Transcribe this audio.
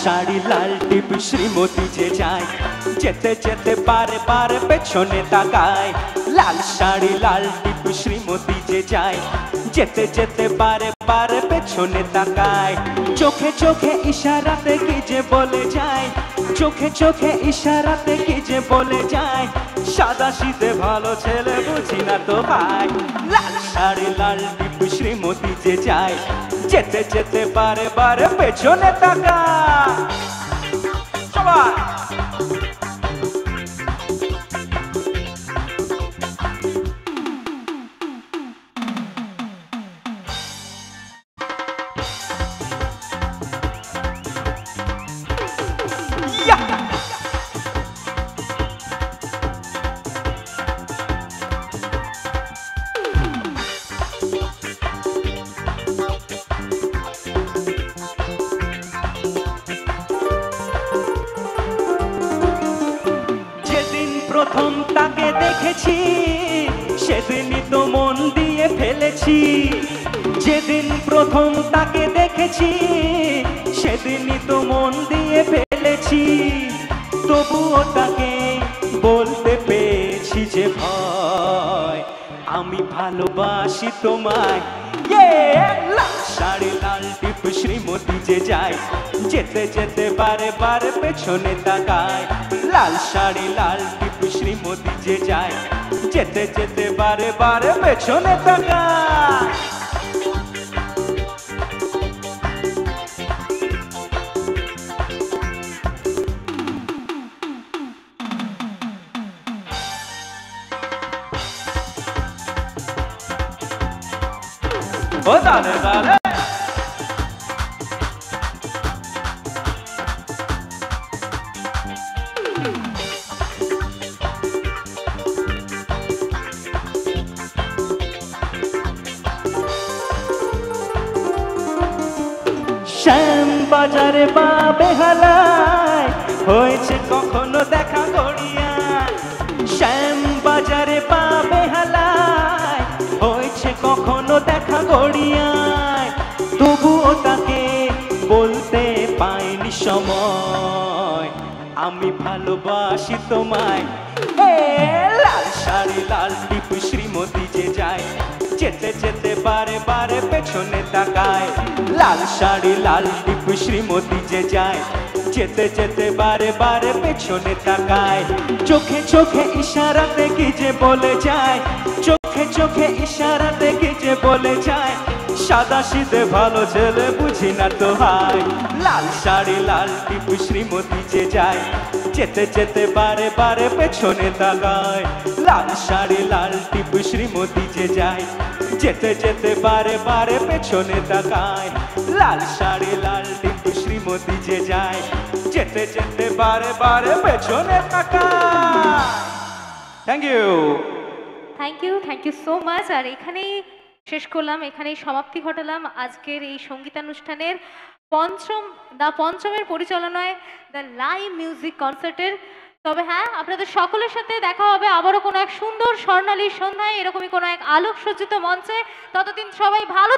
শাড়ি লাল টিপ শ্রীমতী যে যায়, যেতে যেতে বারে বারে পেছনে তাকায়। লাল শাড়ি লাল টিপ শ্রীমতী যে যায়, যেতে যেতে বারে বারে পেছনে তাকায়। চোখে চোখে ইশারাতে কি যে বলে যায়, চোখে চোখে ইশারাতে কি যে বলে যায়। সাদা শীতে ভালো ছেলে বুঝি না তো ভাই। লাল শাড়ি লাল টিপ শ্রীমতী যে যায়, যেতে যেতে বারে বারে পেছনে তাকায়। সবাই প্রথম তাকে দেখেছি সেদিনই তো মন দিয়ে ফেলেছি। যেদিন প্রথম তাকে দেখেছি সেদিনই তো মন দিয়ে ফেলেছি। তবুও তাকে বলতে পেরেছি যে ভয়, আমি ভালোবাসি তোমায়। লাল শাড়ি লাল টিপ শ্রীমতী যে যায়, যেতে যেতে বারে বারে পেছনে তাকায়। লাল শাড়ি লাল টিপ শ্রীমতী যে যায়, যেতে যেতে বারে বারে পেছনে তাকায়। ও দালে দালে শ্যাম বাজারে বা বেহালায় হয়েছে কখনো দেখা গড়িয়া। শ্যাম বাজারে বা বেহালায় হয়েছে কখনো দেখা গড়িয়ায়। তবুও তাকে বলতে পাইনি সময়, আমি ভালোবাসি তোমায়। লাল শাড়ি লাল টিপ শ্রীমতী যে যায়, যেতে যেতে বারে বারে পেছনে তাকায়। লাল শাড়ি লাল টিপ শ্রীমতী যে যায়, যেতে যেতে বারে বারে পেছনে তাকায়। চোখে চোখে ইশারাতে কি যে বলে যায়, চোখে চোখে ইশারাতে কি যে বলে যায়। সাদা শীতে ভালো ছেলে বুঝি না তো ভাই। লাল শাড়ি লাল টিপ শ্রীমতী যে যায়, যেতে যেতে বারে বারে পেছনে তাকায়। লাল শাড়ি লাল টিপ শ্রীমতী যে যায়, যেতে যেতে বারে বারে পেছনে তাকায়। লাল শাড়ি লাল টিপ শ্রীমতী যে যায়, যেতে যেতে বারে বারে পেছনে তাকায়। Thank you, thank you so much. আর এখানেই শেষ করলাম, এখানেই সমাপ্তি ঘটালাম আজকের এই সঙ্গীতানুষ্ঠানের পঞ্চমের পরিচালনায় দ্য লাইভ মিউজিক কনসার্টের। তবে হ্যাঁ, আপনাদের সকলের সাথে দেখা হবে আবারও কোনো এক সুন্দর স্বর্ণালী সন্ধ্যায়, এরকমই কোনো এক আলোকসজ্জিত মঞ্চে। ততদিন সবাই ভালো